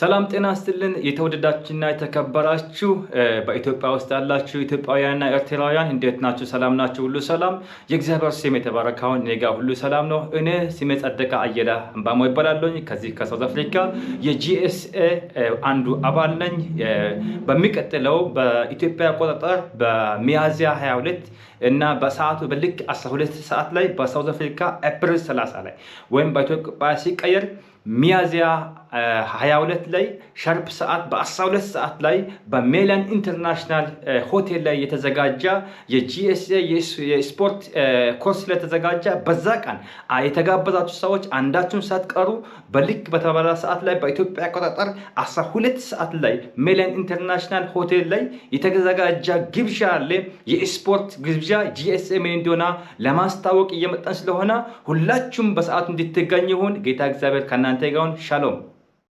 ሰላም ጤና ይስጥልን የተወደዳችሁና የተከበራችሁ በኢትዮጵያ ውስጥ ያላችሁ ኢትዮጵያውያንና ኤርትራውያን እንዴት ናችሁ? ሰላም ናችሁ? ሁሉ ሰላም የእግዚአብሔር ስም የተባረከውን እኔ ጋር ሁሉ ሰላም ነው። እኔ ስሜ ጸደቀ አየለ አምባሞ ይባላለሁ። ከዚህ ከሳውዝ አፍሪካ የጂኤስኤ አንዱ አባል ነኝ። በሚቀጥለው በኢትዮጵያ አቆጣጠር በሚያዝያ 22 እና በሰዓቱ በልክ 12 ሰዓት ላይ በሳውዝ አፍሪካ ኤፕሪል 30 ላይ ወይም በኢትዮጵያ ሲቀየር ሚያዝያ 22 ላይ ሻርፕ ሰዓት በ12 ሰዓት ላይ በሜላን ኢንተርናሽናል ሆቴል ላይ የተዘጋጀ የጂኤስኤ የስፖርት ኮርስ ላይ የተዘጋጀ በዛ ቀን የተጋበዛችሁ ሰዎች አንዳችሁን ሳትቀሩ በልክ በተባለ ሰዓት ላይ በኢትዮጵያ አቆጣጠር 12 ሰዓት ላይ ሜላን ኢንተርናሽናል ሆቴል ላይ የተዘጋጀ ግብዣ አለ። የስፖርት ግብዣ ጂኤስኤ ምን እንደሆነ ለማስታወቅ እየመጣን ስለሆነ ሁላችሁም በሰዓቱ እንድትገኙ ይሁን። ጌታ እግዚአብሔር ከእናንተ ጋር ይሁን። ሻሎም